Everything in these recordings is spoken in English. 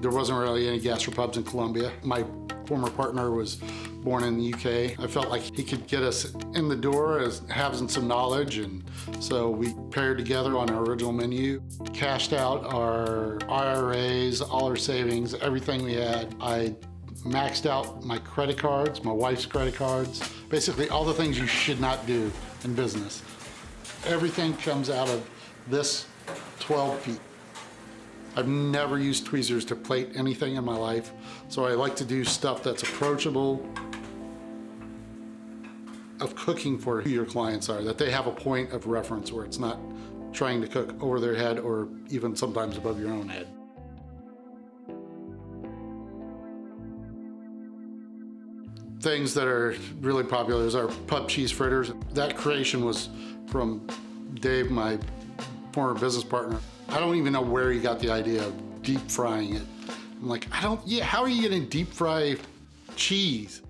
There wasn't really any gastropubs in Colombia. My former partner was born in the UK. I felt like he could get us in the door as having some knowledge, and so we paired together on our original menu, cashed out our IRAs, all our savings, everything we had. I maxed out my credit cards, my wife's credit cards, basically all the things you should not do in business. Everything comes out of this 12 feet. I've never used tweezers to plate anything in my life, so I like to do stuff that's approachable, of cooking for who your clients are, that they have a point of reference where it's not trying to cook over their head or even sometimes above your own head. Things that are really popular is our pub cheese fritters. That creation was from Dave, my former business partner. I don't even know where he got the idea of deep frying it. I'm like, how are you gonna deep fry cheese?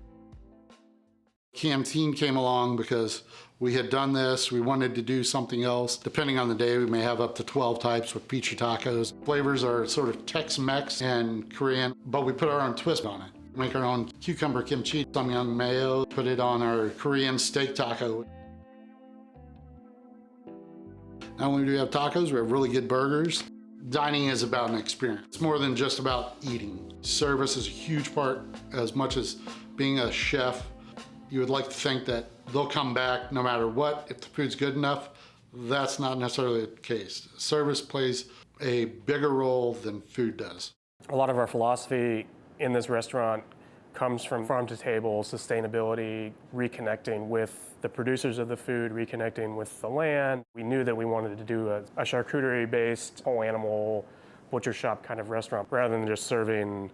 Canteen came along because we had done this, we wanted to do something else. Depending on the day, we may have up to 12 types with pizza tacos. Flavors are sort of Tex-Mex and Korean, but we put our own twist on it. Make our own cucumber kimchi, samyang mayo, put it on our Korean steak taco. Not only do we have tacos, we have really good burgers. Dining is about an experience. It's more than just about eating. Service is a huge part, as much as being a chef. You would like to think that they'll come back no matter what. If the food's good enough, that's not necessarily the case. Service plays a bigger role than food does. A lot of our philosophy in this restaurant comes from farm to table, sustainability, reconnecting with the producers of the food, reconnecting with the land. We knew that we wanted to do a charcuterie-based, whole animal, butcher shop kind of restaurant, rather than just serving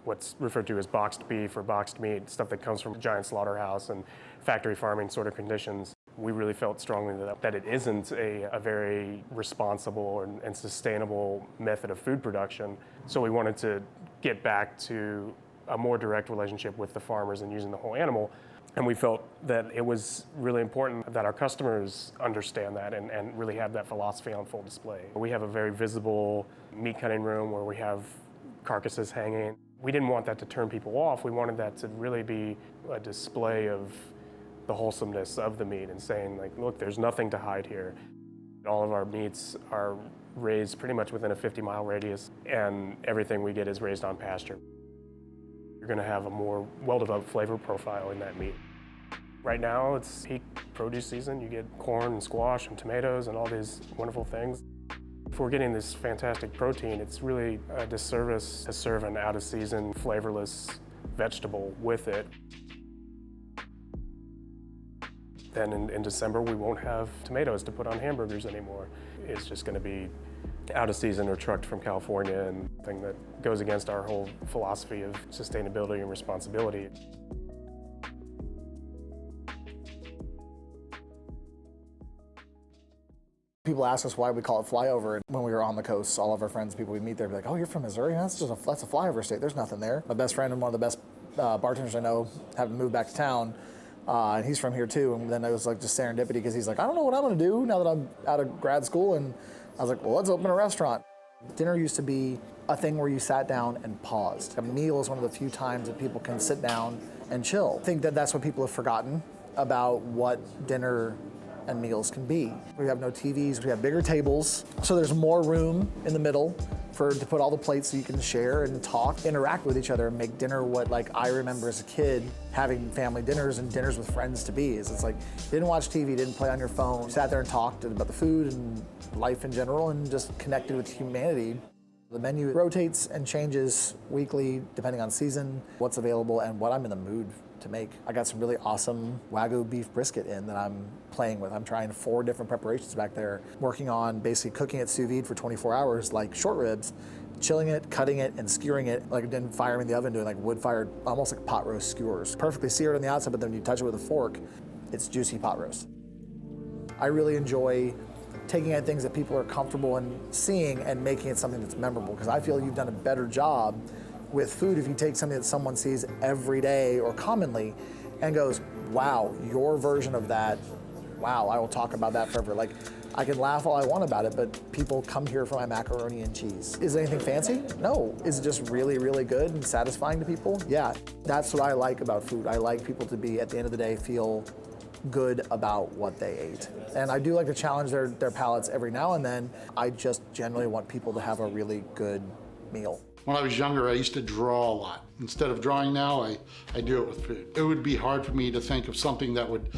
what's referred to as boxed beef or boxed meat, stuff that comes from a giant slaughterhouse and factory farming sort of conditions. We really felt strongly that it isn't a very responsible and sustainable method of food production. So we wanted to get back to a more direct relationship with the farmers and using the whole animal. And we felt that it was really important that our customers understand that and really have that philosophy on full display. We have a very visible meat cutting room where we have carcasses hanging. We didn't want that to turn people off. We wanted that to really be a display of the wholesomeness of the meat and saying, like, look, there's nothing to hide here. All of our meats are raised pretty much within a 50-mile radius, and everything we get is raised on pasture. You're gonna have a more well-developed flavor profile in that meat. Right now, it's peak produce season. You get corn and squash and tomatoes and all these wonderful things. If we're getting this fantastic protein, it's really a disservice to serve an out-of-season, flavorless vegetable with it. Then in December, we won't have tomatoes to put on hamburgers anymore. It's just gonna be out of season or trucked from California, and thing that goes against our whole philosophy of sustainability and responsibility. People ask us why we call it flyover, and when we were on the coast, all of our friends, people we meet there, be like, "Oh, you're from Missouri? That's a flyover state. There's nothing there." My best friend and one of the best bartenders I know having moved back to town, and he's from here too. And then it was like just serendipity because he's like, "I don't know what I'm going to do now that I'm out of grad school," and I was like, "Well, let's open a restaurant." Dinner used to be a thing where you sat down and paused. A meal is one of the few times that people can sit down and chill. I think that that's what people have forgotten about what dinner and meals can be. We have no TVs, we have bigger tables, so there's more room in the middle to put all the plates so you can share and talk, interact with each other, and make dinner what like I remember as a kid having family dinners and dinners with friends to be. It's like, didn't watch TV, didn't play on your phone, sat there and talked about the food and life in general and just connected with humanity. The menu rotates and changes weekly depending on season, what's available, and what I'm in the mood to make. I got some really awesome Wagyu beef brisket in that I'm playing with. I'm trying 4 different preparations back there, working on basically cooking it sous vide for 24 hours like short ribs, chilling it, cutting it, and skewering it, like then firing in the oven, doing like wood-fired, almost like pot roast skewers. Perfectly seared on the outside, but then when you touch it with a fork, it's juicy pot roast. I really enjoy taking at things that people are comfortable in seeing and making it something that's memorable, because I feel you've done a better job with food if you take something that someone sees every day or commonly and goes, wow, your version of that wow, I will talk about that forever. Like, I can laugh all I want about it, but people come here for my macaroni and cheese. Is it anything fancy? No. Is it just really, really good and satisfying to people? Yeah. That's what I like about food. I like people to be, at the end of the day, feel good about what they ate. And I do like to challenge their palates every now and then. I just generally want people to have a really good meal. When I was younger, I used to draw a lot. Instead of drawing now, I do it with food. It would be hard for me to think of something that would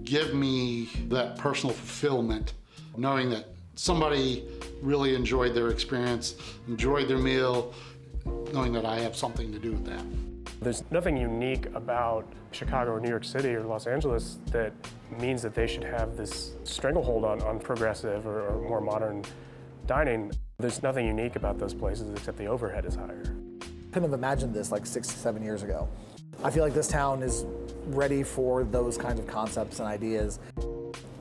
give me that personal fulfillment, knowing that somebody really enjoyed their experience, enjoyed their meal, knowing that I have something to do with that. There's nothing unique about Chicago or New York City or Los Angeles that means that they should have this stranglehold on progressive or more modern dining. There's nothing unique about those places except the overhead is higher. Couldn't have imagined this like 6 to 7 years ago. I feel like this town is ready for those kinds of concepts and ideas.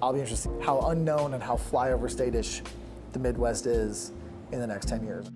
I'll be interested how unknown and how flyover state-ish the Midwest is in the next 10 years.